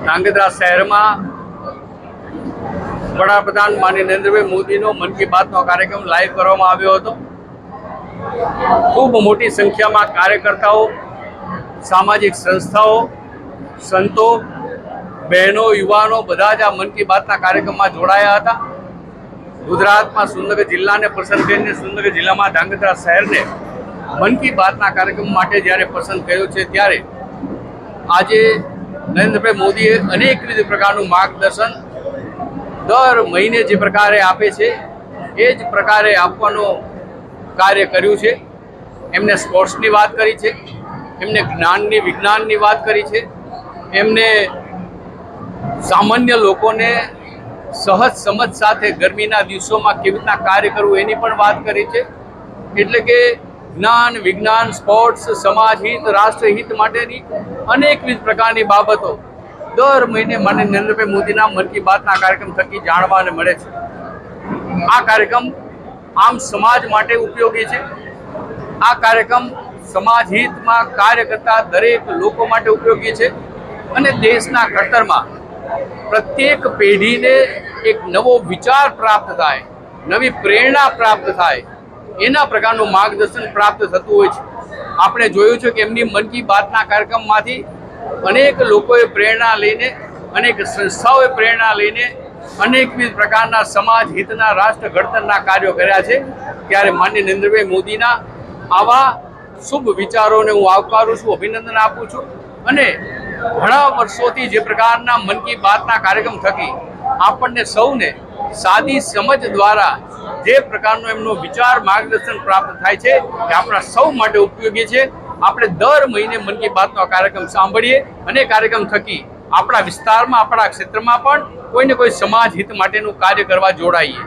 ધાંગધ્રા શહેરમાં વડાપ્રધાન માનનીય નરેન્દ્રભાઈ મોદીનો મન કી બાતનો કાર્યક્રમ લાઈવ કરવામાં આવ્યો હતો। ખૂબ મોટી સંખ્યામાં કાર્યકર્તાઓ, સામાજિક સંસ્થાઓ, સંતો, બહેનો, યુવાનો બધા જ આ મન કી બાતના કાર્યક્રમમાં જોડાયા હતા। ગુજરાતમાં સુરનગર જિલ્લાને પસંદ કરીને સુરનગર જિલ્લામાં ધાંગધ્રા શહેરને મન કી બાતના કાર્યક્રમ માટે જ્યારે પસંદ કર્યો છે ત્યારે આજે નરેન્દ્રભાઈ મોદીએ અનેકવિધ પ્રકારનું માર્ગદર્શન દર મહિને જે પ્રકારે આપે છે એ જ પ્રકારે આપવાનું કાર્ય કર્યું છે। એમને સ્પોર્ટ્સની વાત કરી છે, એમને જ્ઞાનની વિજ્ઞાનની વાત કરી છે, એમને સામાન્ય લોકોને સહજ સમજ સાથે ગરમીના દિવસોમાં કેવી રીતના કાર્ય કરવું એની પણ વાત કરી છે। એટલે કે જ્ઞાન, વિજ્ઞાન, સ્પોર્ટ્સ, સમાજ હિત, રાષ્ટ્રહિત માટેની અનેકવિધ પ્રકારની બાબતો દર મહિને માનનીય નરેન્દ્રભાઈ મોદીના મન કી બાતના કાર્યક્રમ થકી જાણવાને મળે છે। આ કાર્યક્રમ આમ સમાજ માટે ઉપયોગી છે। આ કાર્યક્રમ સમાજ હિતમાં કાર્ય કરતા દરેક લોકો માટે ઉપયોગી છે અને દેશના ઘડતરમાં પ્રત્યેક પેઢીને એક નવો વિચાર પ્રાપ્ત થાય, નવી પ્રેરણા પ્રાપ્ત થાય, એના પ્રકારનું માર્ગદર્શન પ્રાપ્ત થતું હોય છે। આપણે જોયું છે કે એમની મન કી બાતના કાર્યક્રમમાંથી અનેક લોકોએ પ્રેરણા લઈને, અનેક સંસ્થાઓએ પ્રેરણા લઈને અનેકવિધ પ્રકારના સમાજ હિતના, રાષ્ટ્ર ઘડતરના કાર્યો કર્યા છે। ત્યારે માનનીય નરેન્દ્રભાઈ મોદીના આવા શુભ વિચારોને હું આવકારું છું, અભિનંદન આપું છું અને ઘણા વર્ષોથી જે પ્રકારના મન કી બાતના કાર્યક્રમ થકી આપણને સૌને સાદી સમજ દ્વારા જે પ્રકારનો એમનો વિચાર માર્ગદર્શન પ્રાપ્ત થાય છે એ આપણા સૌ માટે ઉપયોગી છે। આપણે દર મહિને મન કી બાતનો કાર્યક્રમ સાંભળીએ અને કાર્યક્રમ થકી આપણા વિસ્તારમાં, આપણા ક્ષેત્રમાં પણ કોઈને કોઈ સમાજ હિત માટેનું કાર્ય કરવા જોડાઈએ।